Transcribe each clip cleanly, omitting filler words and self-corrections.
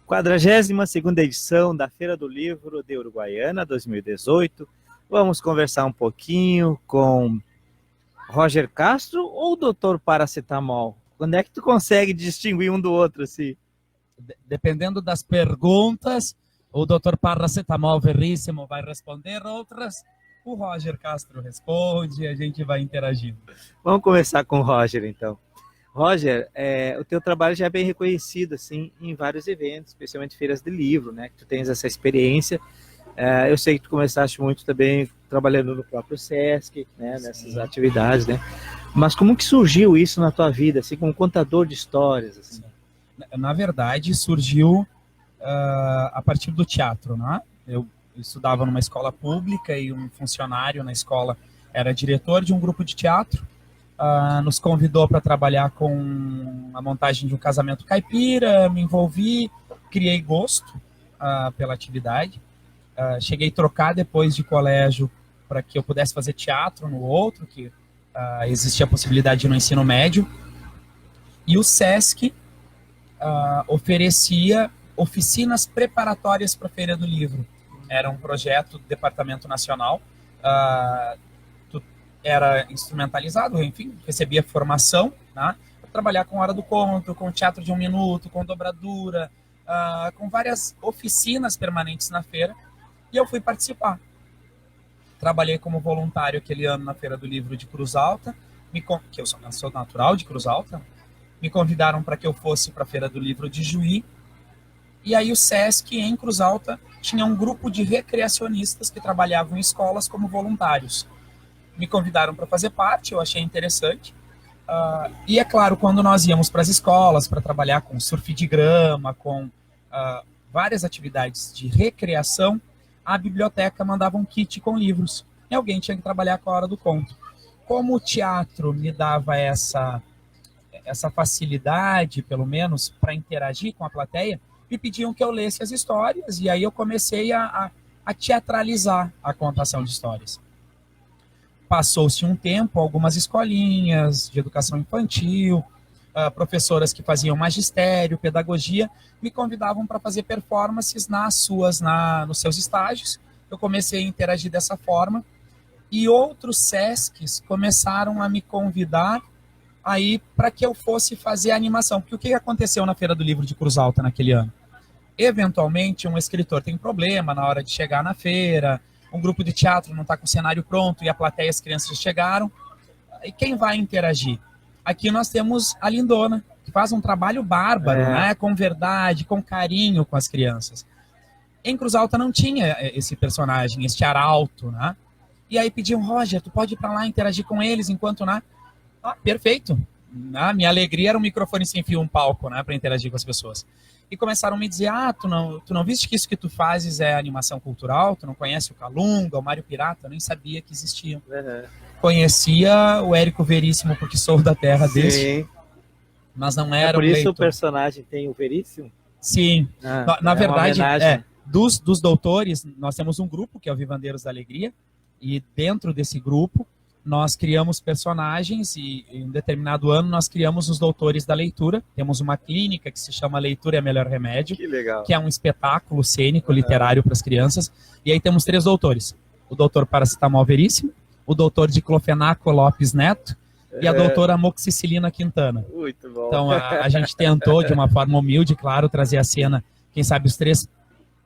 Quadragésima segunda edição da Feira do Livro de Uruguaiana 2018. Vamos conversar um pouquinho com Roger Castro ou o Dr. Paracetamol? Quando é que tu consegue distinguir um do outro assim? Dependendo das perguntas, o Dr. Paracetamol Veríssimo vai responder, outras o Roger Castro responde, a gente vai interagindo. Vamos começar com o Roger então. Roger, o teu trabalho já é bem reconhecido assim, em vários eventos, especialmente feiras de livro, né? Que tu tens essa experiência. Eu sei que tu começaste muito também trabalhando no próprio Sesc, né? Nessas atividades, né? Mas como que surgiu isso na tua vida, assim, como contador de histórias? Assim? Na verdade, surgiu a partir do teatro, né? Eu estudava numa escola pública e um funcionário na escola era diretor de um grupo de teatro. Nos convidou para trabalhar com a montagem de um casamento caipira, me envolvi, criei gosto pela atividade. Cheguei a trocar depois de colégio para que eu pudesse fazer teatro no outro, que existia a possibilidade no ensino médio. E o Sesc oferecia oficinas preparatórias para a Feira do Livro. Era um projeto do Departamento Nacional, era instrumentalizado, enfim, recebia formação, né, para trabalhar com hora do conto, com teatro de 1 minuto, com dobradura, com várias oficinas permanentes na feira, e eu fui participar. Trabalhei como voluntário aquele ano na Feira do Livro de Cruz Alta, que eu sou natural de Cruz Alta, me convidaram para que eu fosse para a Feira do Livro de Juí, e aí o Sesc, em Cruz Alta, tinha um grupo de recreacionistas que trabalhavam em escolas como voluntários. Me convidaram para fazer parte, eu achei interessante. E é claro, quando nós íamos para as escolas para trabalhar com surf de grama, com várias atividades de recreação, a biblioteca mandava um kit com livros. E alguém tinha que trabalhar com a hora do conto. Como o teatro me dava essa facilidade, pelo menos, para interagir com a plateia, me pediam que eu lesse as histórias, e aí eu comecei a teatralizar a contação de histórias. Passou-se um tempo, algumas escolinhas de educação infantil, professoras que faziam magistério, pedagogia, me convidavam para fazer performances nos seus estágios. Eu comecei a interagir dessa forma, e outros Sescs começaram a me convidar aí para que eu fosse fazer animação. Porque o que aconteceu na Feira do Livro de Cruz Alta naquele ano? Eventualmente, um escritor tem problema na hora de chegar na feira, um grupo de teatro não está com o cenário pronto e a plateia, as crianças chegaram. E quem vai interagir? Aqui nós temos a Lindona, que faz um trabalho bárbaro, né? Com verdade, com carinho com as crianças. Em Cruz Alta não tinha esse personagem, este arauto, né? E aí pediam, Roger, tu pode ir para lá interagir com eles enquanto, né? Perfeito. Minha alegria era um microfone sem fio, um palco, né? Para interagir com as pessoas. E começaram a me dizer, tu não viste que isso que tu fazes é animação cultural? Tu não conhece o Calunga, o Mário Pirata? Eu nem sabia que existiam. Conhecia o Érico Veríssimo, porque sou da terra desse, mas não era por isso leitor. O personagem tem o Veríssimo? Sim. Na verdade, dos doutores, nós temos um grupo, que é o Vivandeiros da Alegria, e dentro desse grupo, nós criamos personagens e em um determinado ano nós criamos os Doutores da Leitura. Temos uma clínica que se chama Leitura é Melhor Remédio, que legal, que é um espetáculo cênico, literário para as crianças. E aí temos 3 doutores. O doutor Paracetamol Veríssimo, o doutor Diclofenaco Lopes Neto e a doutora Moxicilina Quintana. Muito bom. Então a gente tentou, de uma forma humilde, claro, trazer à cena, quem sabe, os 3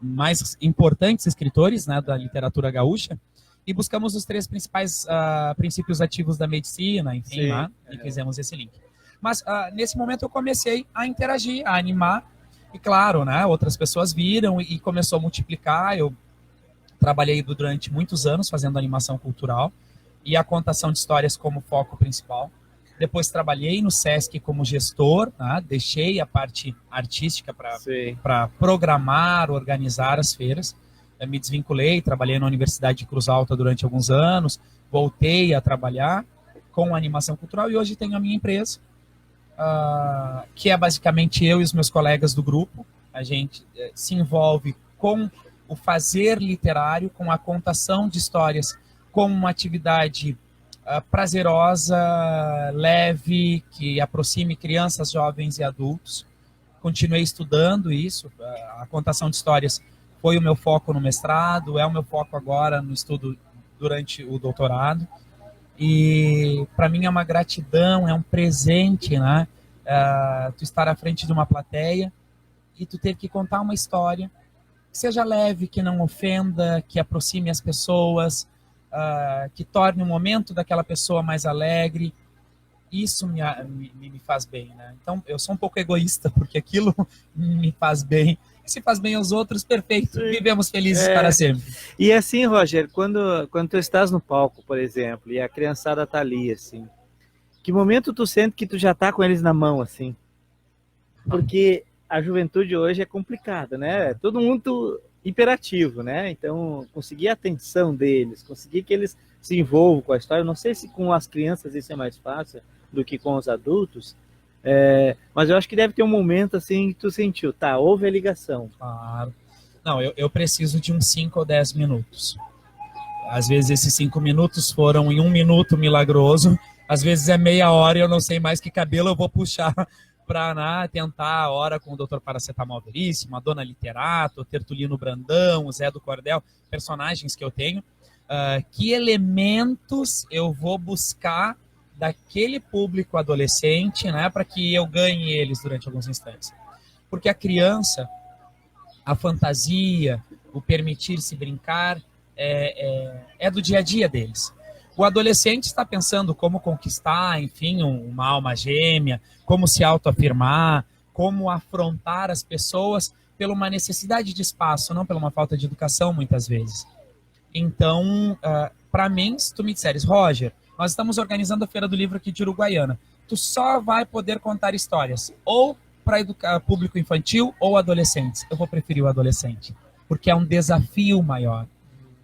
mais importantes escritores, né, da literatura gaúcha. E buscamos os 3 principais princípios ativos da medicina, enfim, né? E fizemos esse link. Mas nesse momento eu comecei a interagir, a animar, e claro, né, outras pessoas viram e começou a multiplicar. Eu trabalhei durante muitos anos fazendo animação cultural e a contação de histórias como foco principal. Depois trabalhei no Sesc como gestor, né? Deixei a parte artística para programar, organizar as feiras. Me desvinculei, trabalhei na Universidade de Cruz Alta durante alguns anos, voltei a trabalhar com animação cultural e hoje tenho a minha empresa, que é basicamente eu e os meus colegas do grupo. A gente se envolve com o fazer literário, com a contação de histórias, como uma atividade prazerosa, leve, que aproxime crianças, jovens e adultos. Continuei estudando isso, a contação de histórias foi o meu foco no mestrado, é o meu foco agora no estudo durante o doutorado. E para mim é uma gratidão, é um presente, né? Tu estar à frente de uma plateia e tu ter que contar uma história que seja leve, que não ofenda, que aproxime as pessoas, que torne o momento daquela pessoa mais alegre. Isso me faz bem, né? Então, eu sou um pouco egoísta, porque aquilo me faz bem. Se faz bem aos outros, perfeito. Vivemos felizes para sempre. E assim, Roger, quando tu estás no palco, por exemplo, e a criançada tá ali, assim, que momento tu sente que tu já tá com eles na mão, assim? Porque a juventude hoje é complicada, né? Todo mundo hiperativo, né? Então, conseguir a atenção deles, conseguir que eles se envolvam com a história. Não sei se com as crianças isso é mais fácil do que com os adultos, mas eu acho que deve ter um momento assim que tu sentiu, tá, houve a ligação. Claro. Não, eu preciso de uns 5 ou 10 minutos. Às vezes esses 5 minutos foram em 1 minuto milagroso, às vezes é meia hora e eu não sei mais que cabelo eu vou puxar para tentar a hora com o Dr. Paracetamol Veríssimo, a Dona Literato, o Tertulino Brandão, o Zé do Cordel, personagens que eu tenho. Que elementos eu vou buscar daquele público adolescente, né, para que eu ganhe eles durante alguns instantes. Porque a criança, a fantasia, o permitir-se brincar, é do dia a dia deles. O adolescente está pensando como conquistar, enfim, uma alma gêmea, como se autoafirmar, como afrontar as pessoas pela uma necessidade de espaço, não pela uma falta de educação, muitas vezes. Então, para mim, se tu me disseres, Roger, nós estamos organizando a Feira do Livro aqui de Uruguaiana, tu só vai poder contar histórias ou para educar público infantil ou adolescentes. Eu vou preferir o adolescente, porque é um desafio maior.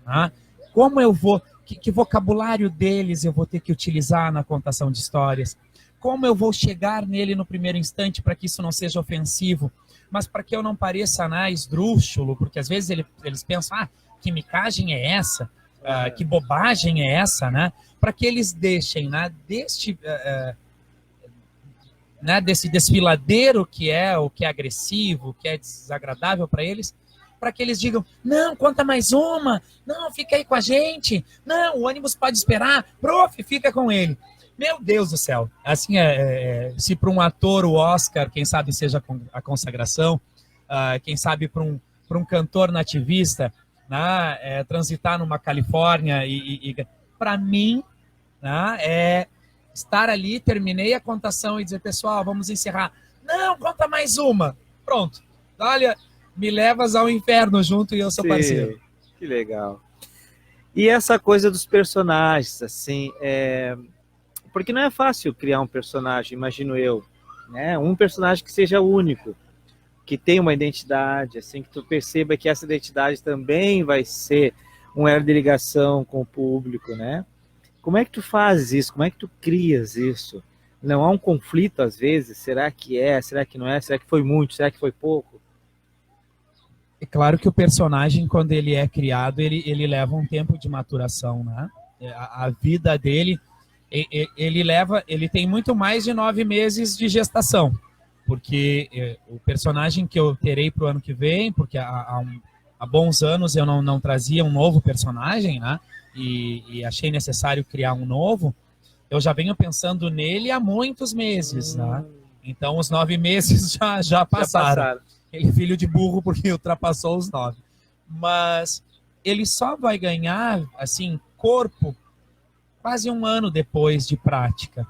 Tá? Como eu vou, que vocabulário deles eu vou ter que utilizar na contação de histórias? Como eu vou chegar nele no primeiro instante para que isso não seja ofensivo, mas para que eu não pareça esdrúxulo, porque às vezes eles pensam, que micagem é essa? Que bobagem é essa, né? Para que eles deixem, né, desse desfiladeiro que é o que é agressivo, que é desagradável para eles, para que eles digam, não, conta mais uma, não, fica aí com a gente, não, o ônibus pode esperar, prof, fica com ele. Meu Deus do céu, assim, se para um ator o Oscar, quem sabe seja a consagração, quem sabe para um cantor nativista, né, transitar numa Califórnia e para mim, né, estar ali, terminei a contação e dizer, pessoal, vamos encerrar. Não, conta mais uma. Pronto. Olha, me levas ao inferno junto e eu sou parceiro. Que legal. E essa coisa dos personagens, assim, porque não é fácil criar um personagem, imagino eu, né? Um personagem que seja único, que tenha uma identidade, assim, que tu perceba que essa identidade também vai ser um elo de ligação com o público, né? Como é que tu fazes isso? Como é que tu crias isso? Não há um conflito às vezes? Será que é? Será que não é? Será que foi muito? Será que foi pouco? É claro que o personagem, quando ele é criado, ele leva um tempo de maturação, né? A vida dele, ele tem muito mais de 9 meses de gestação, porque o personagem que eu terei para o ano que vem, porque há bons anos eu não trazia um novo personagem, né? E achei necessário criar um novo, eu já venho pensando nele há muitos meses, né? Então os 9 meses já passaram. Ele é filho de burro porque ultrapassou os 9. Mas ele só vai ganhar, assim, corpo quase 1 ano depois de prática.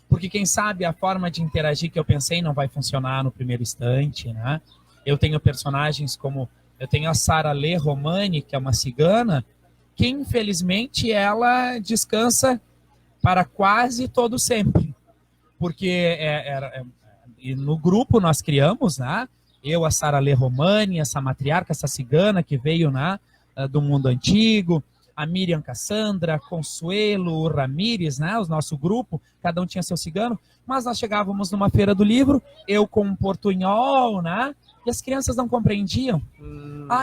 Porque quem sabe a forma de interagir que eu pensei não vai funcionar no primeiro instante, né? Eu tenho personagens como... Eu tenho a Sara Lê Romani, que é uma cigana, que infelizmente ela descansa para quase todo sempre. Porque e no grupo nós criamos, né? Eu, a Sara Lê Romani, essa matriarca, essa cigana que veio, né, do mundo antigo, a Miriam Cassandra, Consuelo, o Ramírez, né, o nosso grupo, cada um tinha seu cigano, mas nós chegávamos numa feira do livro, eu com um portunhol, né, E as crianças não compreendiam.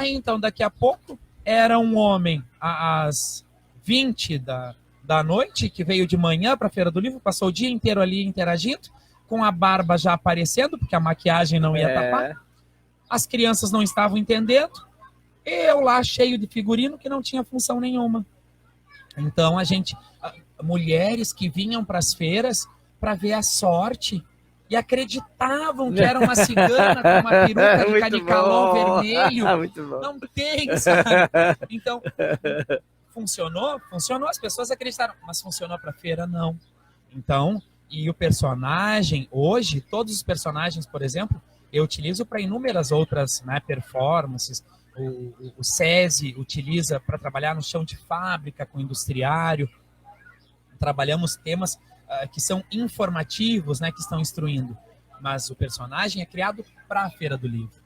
Então daqui a pouco era um homem às 20 da noite, que veio de manhã para a Feira do Livro, passou o dia inteiro ali interagindo, com a barba já aparecendo, porque a maquiagem não ia tapar. As crianças não estavam entendendo. Eu lá cheio de figurino que não tinha função nenhuma. Então mulheres que vinham para as feiras para ver a sorte e acreditavam que era uma cigana com uma peruca de canicalão vermelho. Não tem, sabe? Então, funcionou, as pessoas acreditaram, mas funcionou para a feira, não. Então, e o personagem, hoje, todos os personagens, por exemplo, eu utilizo para inúmeras outras, né, performances. O SESI utiliza para trabalhar no chão de fábrica com industriário. Trabalhamos temas que são informativos, né, que estão instruindo. Mas o personagem é criado para a Feira do Livro,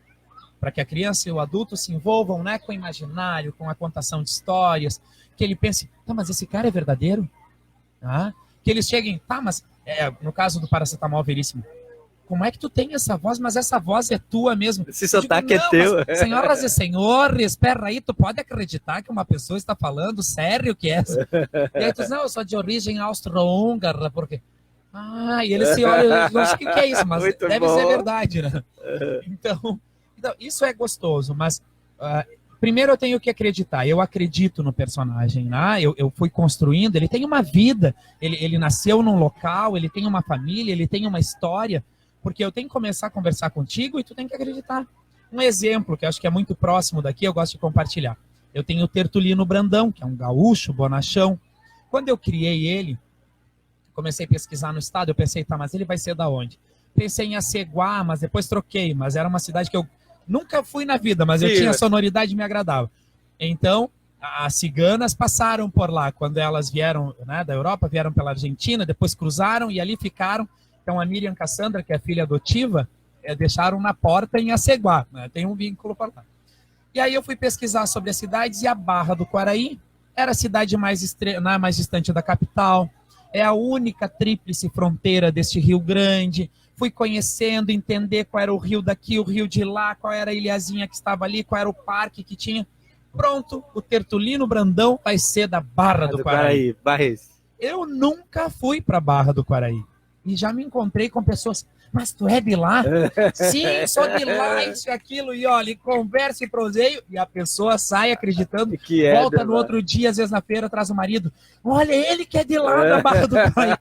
para que a criança e o adulto se envolvam, né, com o imaginário, com a contação de histórias, que ele pense, tá, mas esse cara é verdadeiro? Que eles cheguem, tá, mas no caso do Paracetamol Veríssimo, como é que tu tem essa voz, mas essa voz é tua mesmo? Esse sotaque é teu. Senhoras e senhores, espera aí, tu pode acreditar que uma pessoa está falando sério que é? E aí tu diz, não, eu sou de origem austro-húngara, porque... e eles se olham, não sei o que é isso, mas muito deve bom. ser verdade, né? Então, isso é gostoso, mas primeiro eu tenho que acreditar, eu acredito no personagem, né? Eu fui construindo, ele tem uma vida, ele nasceu num local, ele tem uma família, ele tem uma história, porque eu tenho que começar a conversar contigo e tu tem que acreditar. Um exemplo que eu acho que é muito próximo daqui, eu gosto de compartilhar. Eu tenho o Tertulino Brandão, que é um gaúcho, bonachão. Quando eu criei ele, comecei a pesquisar no estado, eu pensei, tá, mas ele vai ser da onde? Pensei em Aceguá, mas depois troquei, mas era uma cidade que eu nunca fui na vida, mas eu tinha a sonoridade que me agradava. Então, as ciganas passaram por lá, quando elas vieram, né, da Europa, vieram pela Argentina, depois cruzaram e ali ficaram. Então, a Miriam Cassandra, que é filha adotiva, deixaram na porta em Aceguá, né? Tem um vínculo para lá. E aí eu fui pesquisar sobre as cidades e a Barra do Quaraí era a cidade mais distante da capital, é a única tríplice fronteira deste Rio Grande. Fui conhecendo, entender qual era o rio daqui, o rio de lá, qual era a ilhazinha que estava ali, qual era o parque que tinha. Pronto, o Tertulino Brandão vai ser da Barra do Quaraí. Eu nunca fui para a Barra do Quaraí. E já me encontrei com pessoas, mas tu é de lá? Sim, sou de lá, isso e aquilo. E olha, conversa e proseio, e a pessoa sai acreditando, que volta no outro dia, às vezes na feira, traz o marido. Olha, ele que é de lá da Barra do Quaraí.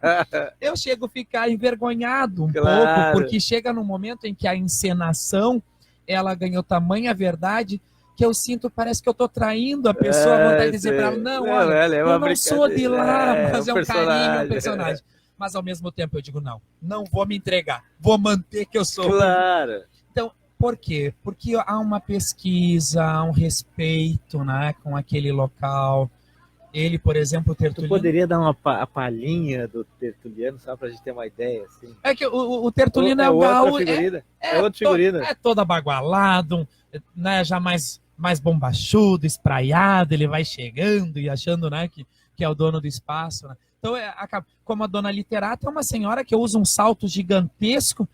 Eu chego a ficar envergonhado um pouco, porque chega num momento em que a encenação, ela ganhou tamanha verdade, que eu sinto, parece que eu tô traindo a pessoa, vontade de dizer para ela, não, olha, eu não sou de lá, mas é um carinho, um personagem. Mas ao mesmo tempo eu digo, não vou me entregar, vou manter que eu sou. Claro. Então, por quê? Porque há uma pesquisa, há um respeito, né, com aquele local. Ele, por exemplo, o Tertuliano... Tu poderia dar a palhinha do Tertuliano, só pra gente ter uma ideia, assim? É que o Tertuliano é o gaúcho... É outro figurino. É todo abagualado, né, já mais bombachudo, espraiado, ele vai chegando e achando, né, que é o dono do espaço, né? Então, como a dona Literata é uma senhora que usa um salto gigantesco,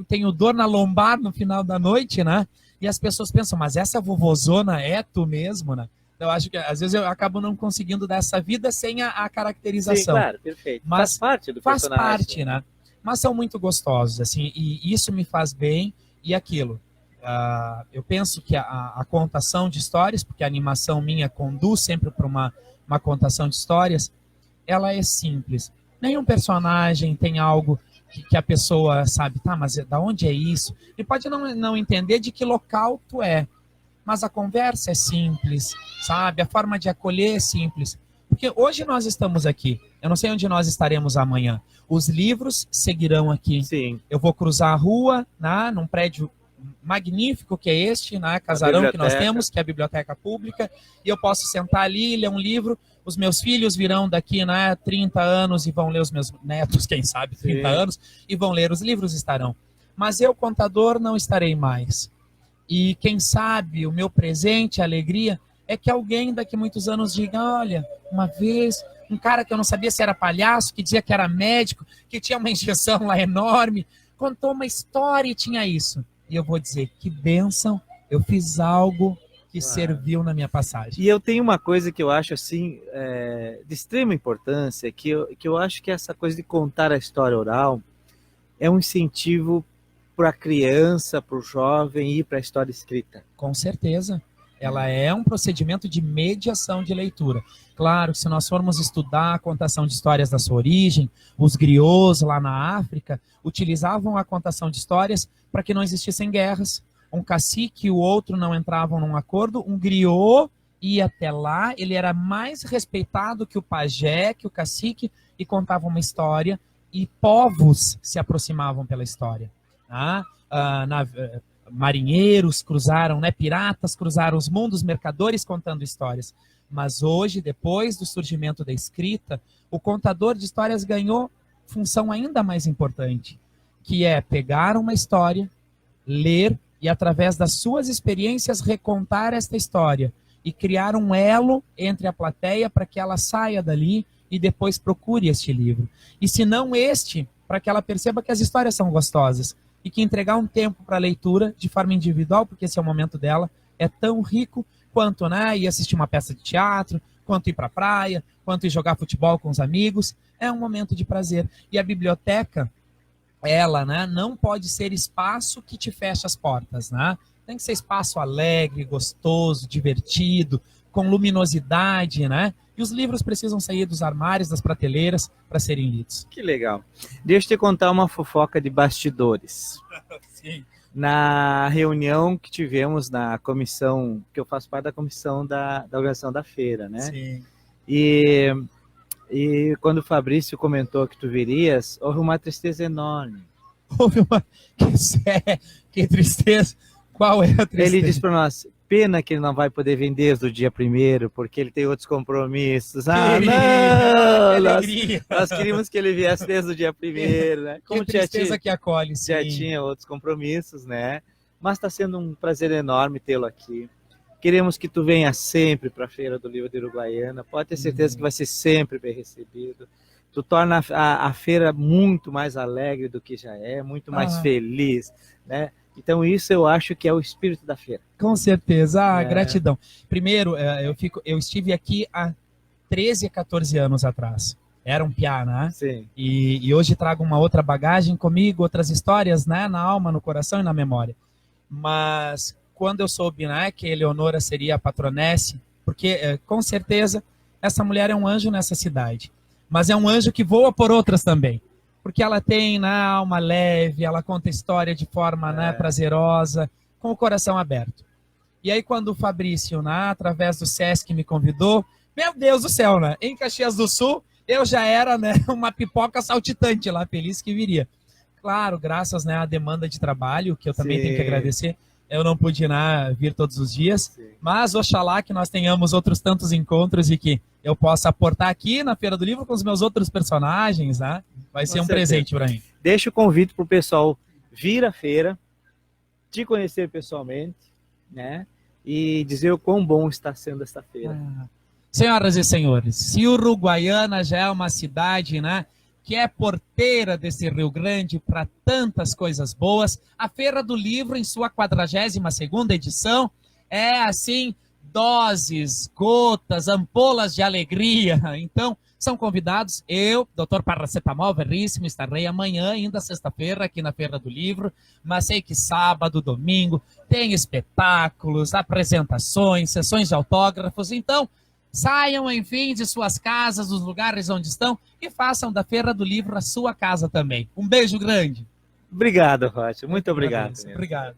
tenho dor na lombar no final da noite, né? E as pessoas pensam, mas essa vovozona é tu mesmo, né? Eu acho que às vezes eu acabo não conseguindo dar essa vida sem a caracterização. Sim, claro, perfeito. Mas faz parte do personagem. Faz parte, né? Mas são muito gostosos, assim, e isso me faz bem, e aquilo. Eu penso que a contação de histórias, porque a animação minha conduz sempre para uma contação de histórias, ela é simples. Nenhum personagem tem algo que a pessoa sabe, tá, mas da onde é isso? Ele pode não entender de que local tu é, mas a conversa é simples, sabe? A forma de acolher é simples. Porque hoje nós estamos aqui, eu não sei onde nós estaremos amanhã. Os livros seguirão aqui. Sim. Eu vou cruzar a rua, né, num prédio magnífico que é este, né, casarão que nós temos, que é a biblioteca pública, e eu posso sentar ali e ler um livro. Os meus filhos virão daqui, né, 30 anos e vão ler, os meus netos, quem sabe, 30 anos, e vão ler, os livros estarão. Mas eu, contador, não estarei mais. E quem sabe, o meu presente, a alegria, é que alguém daqui a muitos anos diga, olha, uma vez, um cara que eu não sabia se era palhaço, que dizia que era médico, que tinha uma injeção lá enorme, contou uma história e tinha isso. e eu vou dizer, que bênção, eu fiz algo que Claro. serviu na minha passagem. E eu tenho uma coisa que eu acho assim de extrema importância, que eu acho que essa coisa de contar a história oral é um incentivo para a criança, para o jovem ir para a história escrita. Com certeza. Ela é um procedimento de mediação de leitura. Claro, se nós formos estudar a contação de histórias da sua origem, os griots lá na África utilizavam a contação de histórias para que não existissem guerras. Um cacique e o outro não entravam num acordo, um griot ia até lá, ele era mais respeitado que o pajé, que o cacique, e contava uma história, e povos se aproximavam pela história. Marinheiros cruzaram, piratas cruzaram os mundos, mercadores contando histórias. Mas hoje, depois do surgimento da escrita, o contador de histórias ganhou função ainda mais importante, que é pegar uma história, ler e, através das suas experiências, recontar esta história e criar um elo entre a plateia para que ela saia dali e depois procure este livro. E se não este, para que ela perceba que as histórias são gostosas e que entregar um tempo para a leitura de forma individual, porque esse é o momento dela, é tão rico quanto ir assistir uma peça de teatro, quanto ir para a praia, quanto ir jogar futebol com os amigos. É um momento de prazer. E a biblioteca, ela não pode ser espaço que te fecha as portas. Tem que ser espaço alegre, gostoso, divertido, com luminosidade, E os livros precisam sair dos armários, das prateleiras, para serem lidos. Que legal. Deixa eu te contar uma fofoca de bastidores. Sim. Na reunião que tivemos na comissão, que eu faço parte da comissão da organização da feira, né? Sim. E quando o Fabrício comentou que tu virias, houve uma tristeza enorme. Houve uma... Que tristeza. Qual é a tristeza? Ele disse para nós, pena que ele não vai poder vir desde o dia 1º, porque ele tem outros compromissos. Nós queríamos que ele viesse desde o dia 1º, né? Como que tristeza que acolhe, sim. Já tinha outros compromissos, né? Mas está sendo um prazer enorme tê-lo aqui. Queremos que tu venha sempre para a Feira do Livro de Uruguaiana. Pode ter certeza que vai ser sempre bem recebido. Tu torna a feira muito mais alegre do que já é, muito mais feliz, né? Então isso eu acho que é o espírito da feira. Com certeza, gratidão. Primeiro, eu estive aqui há 13, 14 anos atrás. Era um piá, né? Sim. E hoje trago uma outra bagagem comigo, outras histórias, né? Na alma, no coração e na memória. Mas quando eu soube, que Eleonora seria a patronesse, porque com certeza essa mulher é um anjo nessa cidade. Mas é um anjo que voa por outras também. Porque ela tem alma leve, ela conta história de forma prazerosa, com o coração aberto. E aí quando o Fabrício, através do Sesc, me convidou, meu Deus do céu, em Caxias do Sul, eu já era uma pipoca saltitante lá, feliz que viria. Claro, graças à demanda de trabalho, que eu também tenho que agradecer, eu não pude vir todos os dias, mas oxalá que nós tenhamos outros tantos encontros e que eu possa aportar aqui na Feira do Livro com os meus outros personagens, Vai ser um presente para mim. Deixa o convite para o pessoal vir à feira, te conhecer pessoalmente, e dizer o quão bom está sendo esta feira. Senhoras e senhores, se Uruguaiana já é uma cidade, que é porteira desse Rio Grande para tantas coisas boas, a Feira do Livro, em sua 42ª edição, é assim, doses, gotas, ampolas de alegria. Então, são convidados, eu, Dr. Paracetamol Veríssimo, estarei amanhã, ainda sexta-feira, aqui na Feira do Livro, mas sei que sábado, domingo, tem espetáculos, apresentações, sessões de autógrafos, então saiam, enfim, de suas casas, dos lugares onde estão, e façam da Feira do Livro a sua casa também. Um beijo grande. Obrigado, Rocha. Muito obrigado. Obrigado.